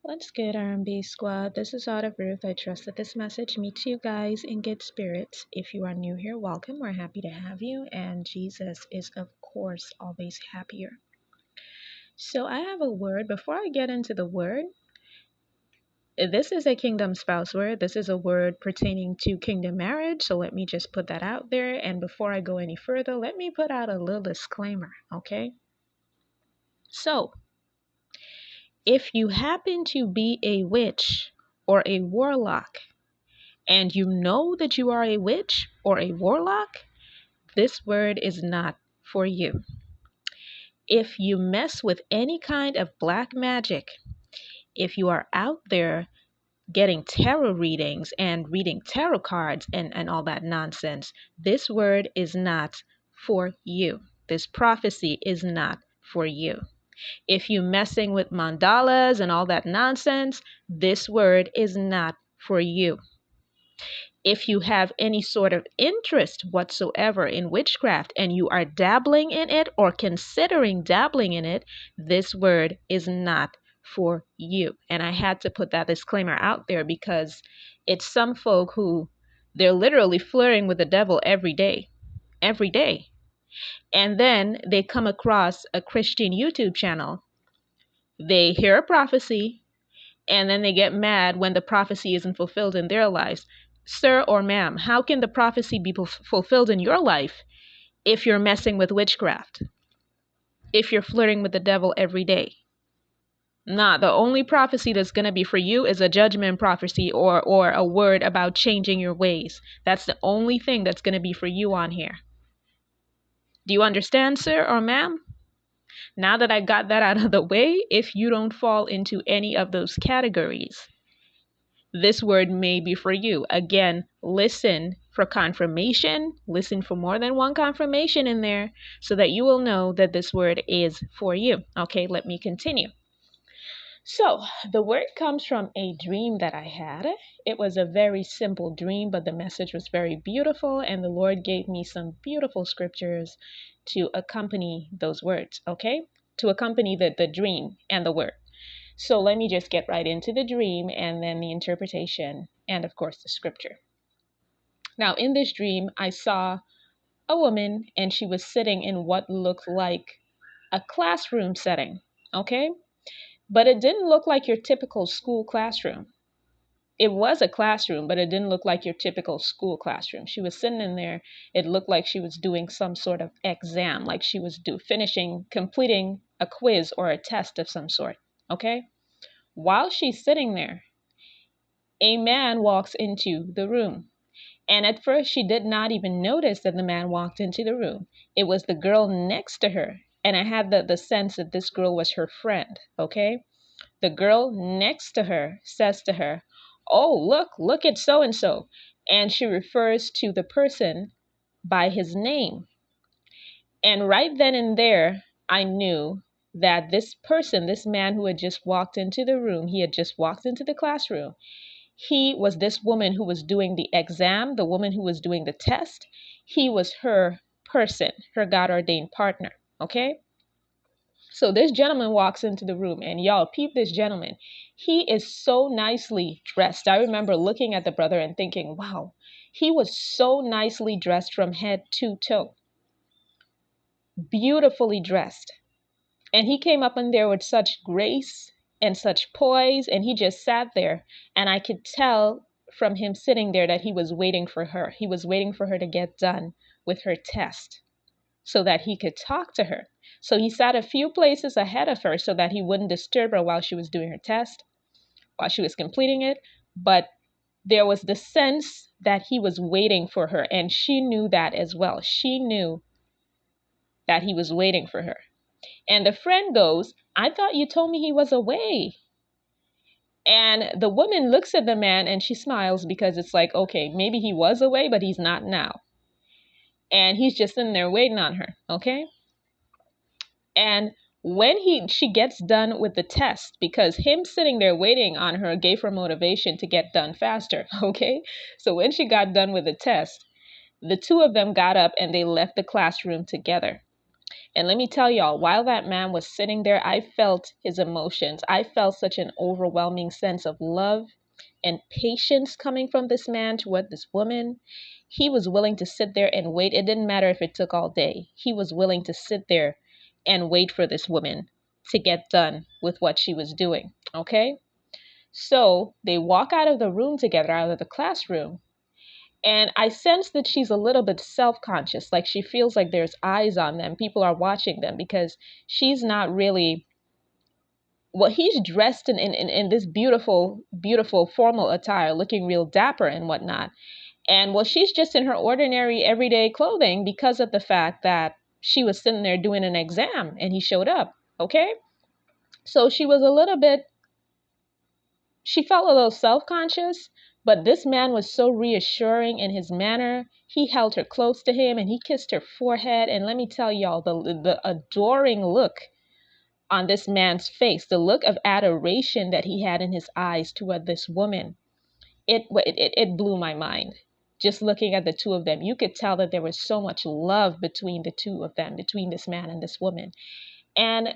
What's good, R&B squad? This is Out of Ruth. I trust that this message meets you guys in good spirits. If you are new here, welcome. We're happy to have you, and Jesus is, of course, always happier. So I have a word. Before I get into the word, this is a kingdom spouse word. This is a word pertaining to kingdom marriage. So let me just put that out there. And before I go any further, let me put out a little disclaimer, okay? So if you happen to be a witch or a warlock, and you know that you are a witch or a warlock, this word is not for you. If you mess with any kind of black magic, if you are out there getting tarot readings and reading tarot cards and all that nonsense, this word is not for you. This prophecy is not for you. If you messing with mandalas and all that nonsense, this word is not for you. If you have any sort of interest whatsoever in witchcraft and you are dabbling in it or considering dabbling in it, this word is not for you. And I had to put that disclaimer out there because it's some folk who they're literally flirting with the devil every day. And then they come across a Christian YouTube channel. They hear a prophecy, and then they get mad when the prophecy isn't fulfilled in their lives. Sir or ma'am, how can the prophecy be fulfilled in your life if you're messing with witchcraft? If you're flirting with the devil every day? Nah, the only prophecy that's going to be for you is a judgment prophecy or a word about changing your ways. That's the only thing that's going to be for you on here. Do you understand, sir or ma'am? Now that I got that out of the way, if you don't fall into any of those categories, this word may be for you. Again, listen for confirmation. Listen for more than one confirmation in there so that you will know that this word is for you. Okay, let me continue. So the word comes from a dream that I had. It was a very simple dream, but the message was very beautiful, and the Lord gave me some beautiful scriptures to accompany those words, okay? To accompany the dream and the word. So let me just get right into the dream and then the interpretation and, of course, the scripture. Now, in this dream, I saw a woman and she was sitting in what looked like a classroom setting, okay? But it didn't look like your typical school classroom. It was a classroom, but it didn't look like your typical school classroom. She was sitting in there. It looked like she was doing some sort of exam, like she was completing a quiz or a test of some sort, okay? While she's sitting there, a man walks into the room. And at first, she did not even notice that the man walked into the room. It was the girl next to her. And I had the sense that this girl was her friend, okay? The girl next to her says to her, "Oh, look at so-and-so." And she refers to the person by his name. And right then and there, I knew that this person, this man who had just walked into the room, he had just walked into the classroom. He was this woman who was doing the exam, the woman who was doing the test. He was her person, her God-ordained partner, okay? So this gentleman walks into the room, and y'all peep this gentleman. He is so nicely dressed. I remember looking at the brother and thinking, wow, he was so nicely dressed from head to toe. Beautifully dressed. And he came up in there with such grace and such poise, and he just sat there. And I could tell from him sitting there that he was waiting for her. He was waiting for her to get done with her test so that he could talk to her. So he sat a few places ahead of her so that he wouldn't disturb her while she was doing her test, while she was completing it. But there was the sense that he was waiting for her, and she knew that as well. She knew that he was waiting for her. And the friend goes, "I thought you told me he was away." And the woman looks at the man and she smiles because it's like, okay, maybe he was away, but he's not now. And he's just in there waiting on her, okay? And when she gets done with the test, because him sitting there waiting on her gave her motivation to get done faster, okay? So when she got done with the test, the two of them got up and they left the classroom together. And let me tell y'all, while that man was sitting there, I felt his emotions. I felt such an overwhelming sense of love and patience coming from this man toward this woman. He was willing to sit there and wait. It didn't matter if it took all day. He was willing to sit there and wait for this woman to get done with what she was doing. Okay? So they walk out of the room together, out of the classroom. And I sense that she's a little bit self-conscious, like she feels like there's eyes on them. People are watching them because she's not really, well, he's dressed in this beautiful, beautiful formal attire, looking real dapper and whatnot. And well, she's just in her ordinary everyday clothing because of the fact that she was sitting there doing an exam and he showed up. Okay. So she was a little bit, she felt a little self-conscious, but this man was so reassuring in his manner. He held her close to him and he kissed her forehead. And let me tell y'all, the adoring look on this man's face, the look of adoration that he had in his eyes toward this woman, it blew my mind. Just looking at the two of them, you could tell that there was so much love between the two of them, between this man and this woman. And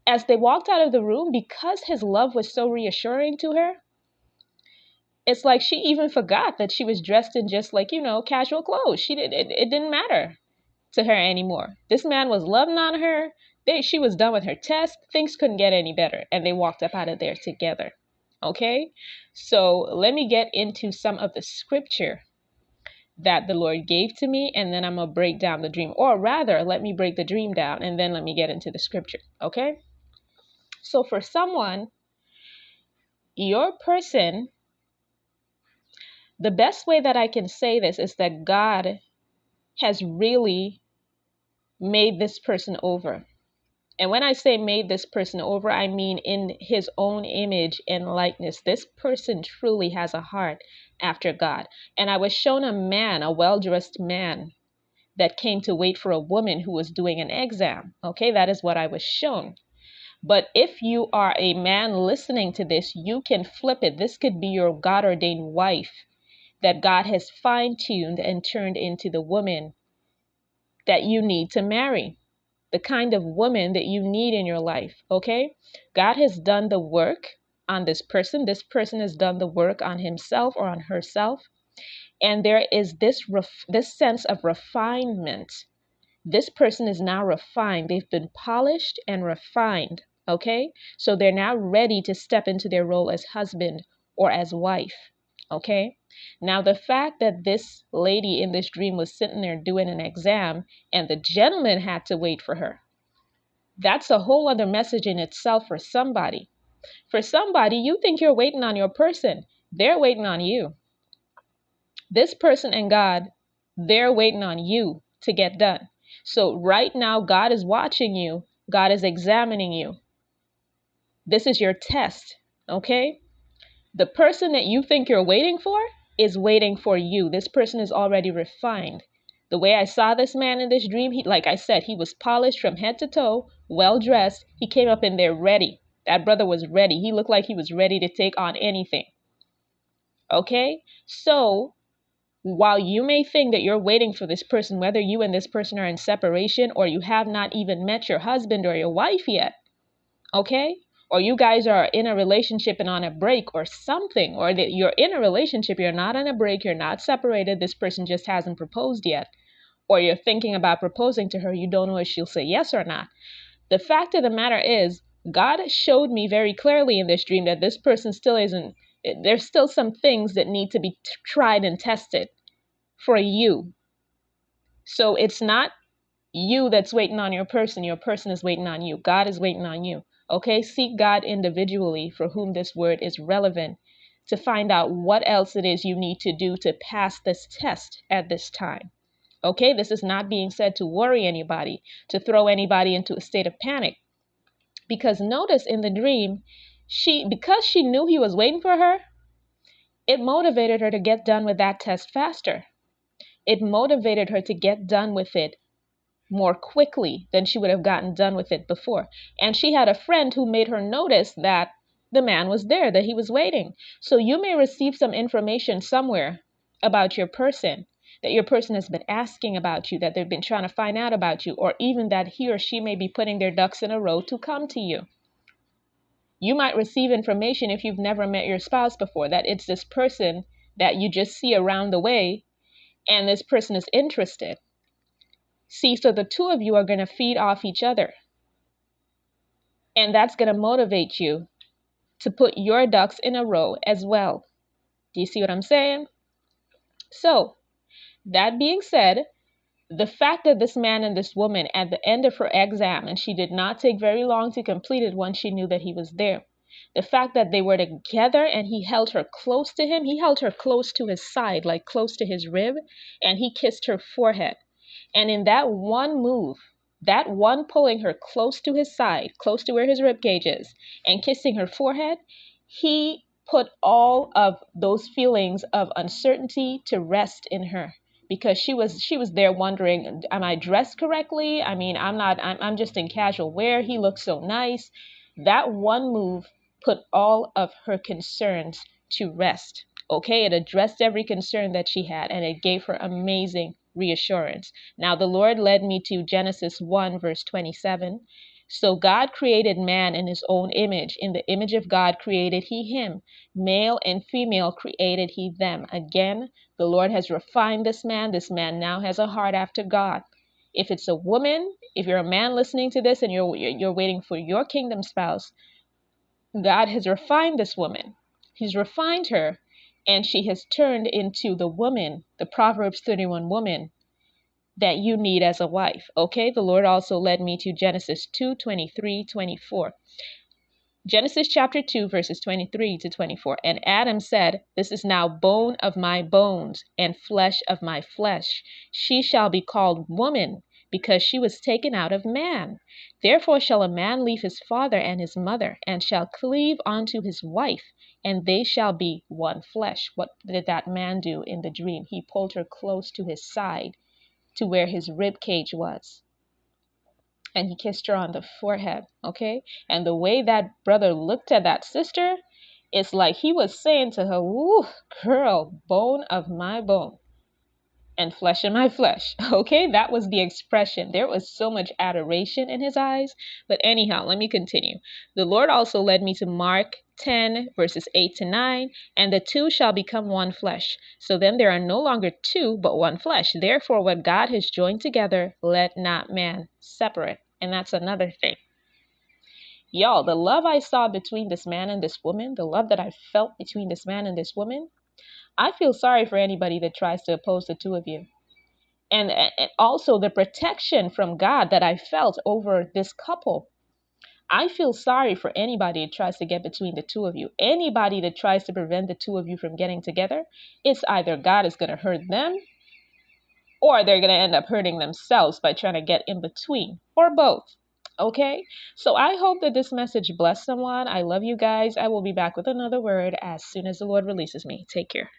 as they walked out of the room, because his love was so reassuring to her, it's like she even forgot that she was dressed in just like, casual clothes. It didn't matter to her anymore. This man was loving on her. She was done with her test. Things couldn't get any better. And they walked up out of there together. Okay? So let me get into some of the scripture that the Lord gave to me, and then I'm going to break down the dream. Or rather, let me break the dream down, and then let me get into the scripture. Okay? So for someone, your person, the best way that I can say this is that God has really made this person over. And when I say made this person over, I mean in his own image and likeness. This person truly has a heart after God. And I was shown a man, a well-dressed man, that came to wait for a woman who was doing an exam. Okay, that is what I was shown. But if you are a man listening to this, you can flip it. This could be your God-ordained wife that God has fine-tuned and turned into the woman that you need to marry, the kind of woman that you need in your life. Okay, God has done the work on this person. This person has done the work on himself or on herself, and there is this sense of refinement. This person is now refined. They've been polished and refined. Okay, so they're now ready to step into their role as husband or as wife. Okay, now the fact that this lady in this dream was sitting there doing an exam and the gentleman had to wait for her, that's a whole other message in itself for somebody. For somebody, you think you're waiting on your person. They're waiting on you. This person and God, they're waiting on you to get done. So right now, God is watching you. God is examining you. This is your test, okay? The person that you think you're waiting for is waiting for you. This person is already refined. The way I saw this man in this dream, like I said, he was polished from head to toe, well dressed. He came up in there ready. That brother was ready. He looked like he was ready to take on anything. Okay? So while you may think that you're waiting for this person, whether you and this person are in separation or you have not even met your husband or your wife yet, okay? Or you guys are in a relationship and on a break or something, or that you're in a relationship, you're not on a break, you're not separated, this person just hasn't proposed yet, or you're thinking about proposing to her, you don't know if she'll say yes or not. The fact of the matter is, God showed me very clearly in this dream that this person still isn't, there's still some things that need to be tried and tested for you. So it's not you that's waiting on your person is waiting on you. God is waiting on you. Okay, seek God individually for whom this word is relevant to find out what else it is you need to do to pass this test at this time. Okay, this is not being said to worry anybody, to throw anybody into a state of panic. Because notice in the dream, because she knew he was waiting for her, it motivated her to get done with that test faster. It motivated her to get done with it more quickly than she would have gotten done with it before. And she had a friend who made her notice that the man was there, that he was waiting. So you may receive some information somewhere about your person that your person has been asking about you, that they've been trying to find out about you, or even that he or she may be putting their ducks in a row to come to you. You might receive information if you've never met your spouse before, that it's this person that you just see around the way, and this person is interested. See, so the two of you are going to feed off each other. And that's going to motivate you to put your ducks in a row as well. Do you see what I'm saying? So, that being said, the fact that this man and this woman at the end of her exam, and she did not take very long to complete it once she knew that he was there. The fact that they were together and he held her close to him, he held her close to his side, like close to his rib, and he kissed her forehead. And in that one move, that one pulling her close to his side, close to where his rib cage is, and kissing her forehead, he put all of those feelings of uncertainty to rest in her. Because she was there wondering, am I dressed correctly? I mean, I'm just in casual wear. He looks so nice. That one move put all of her concerns to rest. Okay, it addressed every concern that she had, and it gave her amazing reassurance. Now the Lord led me to Genesis 1 verse 27. So God created man in his own image. In the image of God created he him. Male and female created he them. Again, the Lord has refined this man. This man now has a heart after God. If it's a woman, if you're a man listening to this and you're waiting for your kingdom spouse, God has refined this woman. He's refined her, and she has turned into the woman, the Proverbs 31 woman that you need as a wife. Okay, the Lord also led me to Genesis 2, 23, 24. Genesis chapter 2, verses 23 to 24. And Adam said, this is now bone of my bones and flesh of my flesh. She shall be called woman, because she was taken out of man. Therefore shall a man leave his father and his mother, and shall cleave unto his wife, and they shall be one flesh. What did that man do in the dream? He pulled her close to his side, to where his rib cage was. And he kissed her on the forehead, okay? And the way that brother looked at that sister, it's like he was saying to her, "Ooh, girl, bone of my bone and flesh of my flesh," okay? That was the expression. There was so much adoration in his eyes. But anyhow, let me continue. The Lord also led me to Mark 10, verses 8 to 9, and the two shall become one flesh. So then there are no longer two, but one flesh. Therefore, what God has joined together, let not man separate. And that's another thing. Y'all, the love I saw between this man and this woman, the love that I felt between this man and this woman, I feel sorry for anybody that tries to oppose the two of you. And also the protection from God that I felt over this couple. I feel sorry for anybody that tries to get between the two of you. Anybody that tries to prevent the two of you from getting together, it's either God is going to hurt them, or they're going to end up hurting themselves by trying to get in between, or both. Okay, so I hope that this message blessed someone. I love you guys. I will be back with another word as soon as the Lord releases me. Take care.